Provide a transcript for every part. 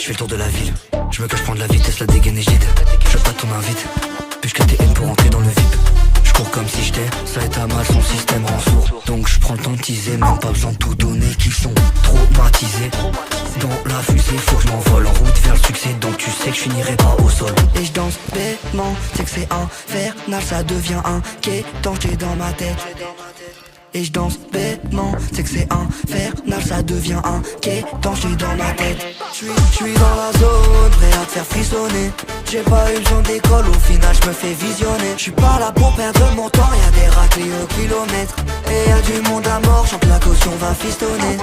je fais le tour de la ville. Je me cache prendre la vitesse, la dégaine est gide. Je veux pas ton invite, puis je TN pour entrer dans le VIP. Je cours comme si j'étais, ça est à mal, son système rend sourd. Donc je prends le temps de teaser, même pas besoin de tout donner, qu'ils sont traumatisés. Dans la fusée, faut que je m'envole en route vers le succès. Donc tu sais que je finirai pas au sol. Et je danse bêtement, c'est que c'est infernal, ça devient inquiétant, j'ai dans ma tête. Et je danse bêtement, c'est que c'est infernal, ça devient inquiétant, j'ai dans ma tête. J'suis dans la zone, prêt à te faire frissonner. J'ai pas eu besoin d'école, au final j'me fais visionner. J'suis pas là pour perdre mon temps, y'a des raclés au kilomètre. Et y'a du monde à mort, chante la caution va fistonner.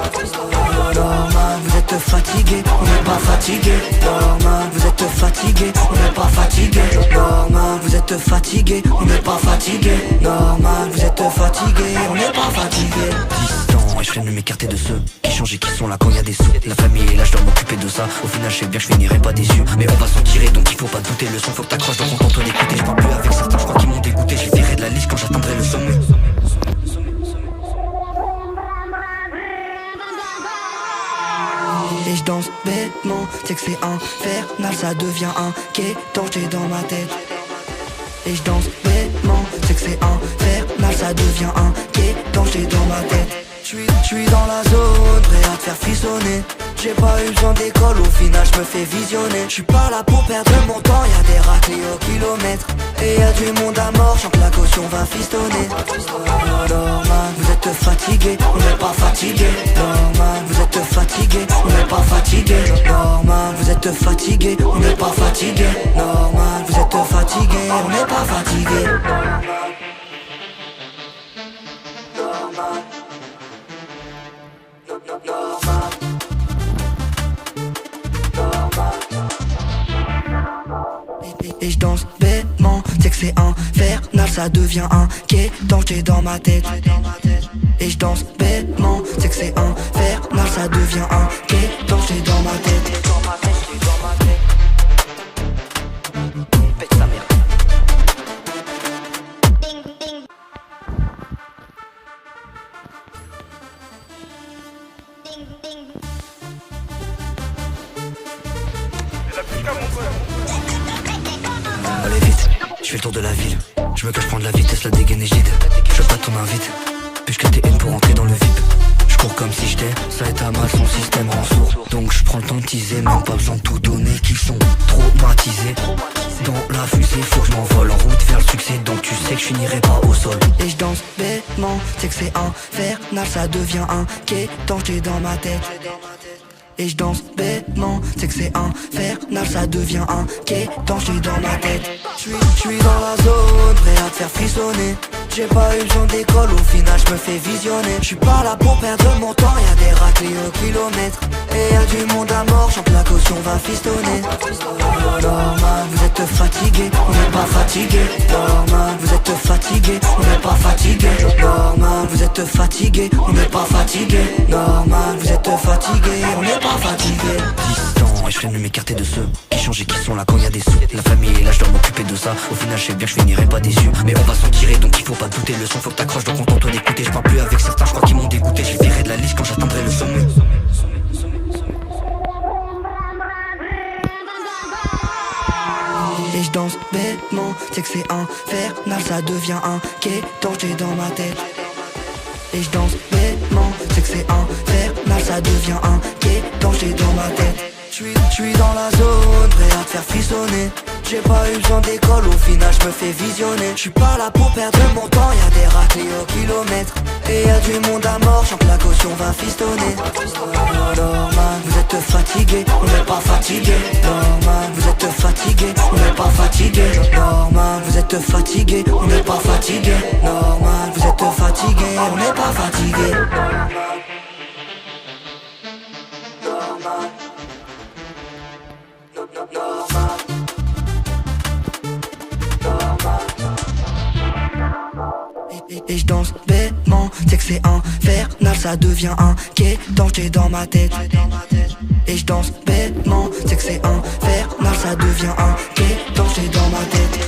Normal, vous êtes fatigué, on n'est pas fatigué. Normal, vous êtes fatigué, on n'est pas fatigué. Normal, vous êtes fatigué, on n'est pas fatigué. Normal, vous êtes fatigué, on n'est pas fatigué. Distant, et je freine de m'écarter de ceux qui changent et qui sont là quand y a des sous. La famille est là, je dois m'occuper de ça. Au final, je sais bien que je finirai pas déçu. Mais on va s'en tirer, donc il faut pas douter. Le son, faut que t'accroches, donc on t'entend l'écouter. Je parle plus avec certains, je crois qu'ils m'ont dégoûté. Je les virerai de la liste quand j'atteindrai le sommet. Et je danse bêtement, c'est que c'est infernal, ça devient inquiétant, j'ai dans ma tête. Et je danse bêtement, c'est que c'est infernal, ça devient inquiétant, j'ai dans ma tête. J'suis dans la zone, prêt à te faire frissonner. J'ai pas eu besoin d'école, au final j'me fais visionner. J'suis pas là pour perdre mon temps, y'a des raclés au kilomètre. Et y'a du monde à mort, chante la caution va fistonner. Normal, vous êtes fatigué, on n'est pas fatigué. Normal, vous êtes fatigué, on n'est pas fatigué. Normal, vous êtes fatigué, on n'est pas fatigué. Normal, vous êtes fatigué, on n'est pas fatigué. Normal. Et je danse bêtement, c'est que c'est infernal, ça devient inquiétant, j'ai dans ma tête. Et je danse bêtement, c'est que c'est infernal, ça devient inquiétant, j'ai dans ma tête. Pète sa mère. Allez vite, je fais le tour de la ville. Je me cache prendre la vitesse, la dégaine est gide. Je veux pas ton invite, puis je TN pour entrer dans le VIP. Je cours comme si j'étais, ça est à mal, son système rend sourd. Donc je prends le temps de teaser, même pas besoin de tout donner, qu'ils sont traumatisés. Dans la fusée, faut que je m'envole en route vers le succès. Donc tu sais que je finirai pas au sol. Et je danse bêtement, c'est que c'est infernal, ça devient inquiétant, j'ai dans ma tête. Et je danse bêtement, c'est que c'est infernal, ça devient inquiétant, j'ai dans ma tête. J'suis dans la zone, prêt à te faire frissonner. J'ai pas eu besoin d'école, au final j'me fais visionner. J'suis pas là pour perdre mon temps, y'a des raclés au kilomètre. Et y'a du monde à mort, chante la caution va fistonner. Normal, vous êtes fatigué, on n'est pas fatigué. Normal, vous êtes fatigué, on n'est pas fatigué. Normal, vous êtes fatigué, on n'est pas fatigué. Normal, vous êtes fatigué, on n'est pas fatigué. Distant, et je freine de m'écarter de ceux qui changent et qui sont là quand y a des sous. La famille est là, je dois m'occuper de ça. Au final, je sais bien que je finirai pas déçu. Mais on va s'en tirer, donc il faut pas douter. Le son, faut que t'accroches, donc on t'entend l'écouter. Je parle plus avec certains, je crois qu'ils m'ont dégoûté. Je les virerai de la liste quand j'atteindrai le sommet. Et je danse bêtement, c'est que c'est infernal, ça devient inquiétant, j'ai dans ma tête. Et je danse bêtement, c'est que c'est infernal, ça devient inquiétant, j'ai dans ma tête. J'suis dans la zone, prêt à te faire frissonner. J'ai pas eu besoin d'école, au final j'me fais visionner. J'suis pas là pour perdre mon temps, y'a des raclés au kilomètre. Et y'a du monde à mort, chante la caution va fistonner. Normal, vous êtes fatigué, on n'est pas fatigué. Normal, vous êtes fatigué, on n'est pas fatigué. Normal, vous êtes fatigué, on n'est pas fatigué. Normal, vous êtes fatigué, on n'est pas fatigué. Normal. Et je danse bêtement, c'est que c'est infernal, ça devient inquiétant, j'ai dans ma tête. Et je danse bêtement, c'est que c'est infernal, ça devient inquiétant, j'ai dans ma tête.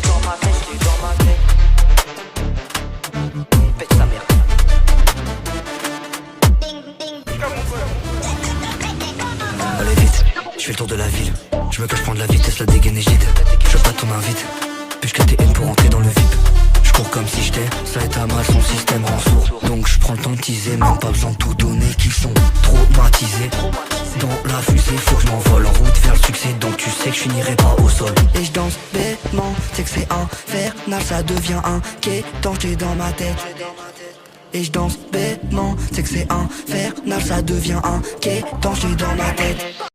Pète sa mère. Allez vite, Je fais le tour de la ville, je me cache prendre la vitesse, la dégaine est gide. Je veux pas ton invite, puis je tes haines pour entrer dans le VIP. Je cours comme si j'étais, ça est à mal, son système rend sourd. Donc je prends le temps de teaser, même pas besoin de tout donner, qu'ils sont traumatisés. Dans la fusée, faut que je m'envole en route vers le succès. Donc tu sais que je finirai pas au sol. Et je danse bêtement, c'est que c'est infernal, ça devient inquiétant, j'ai dans ma tête. Et je danse bêtement, c'est que c'est infernal, ça devient inquiétant, j'ai dans ma tête.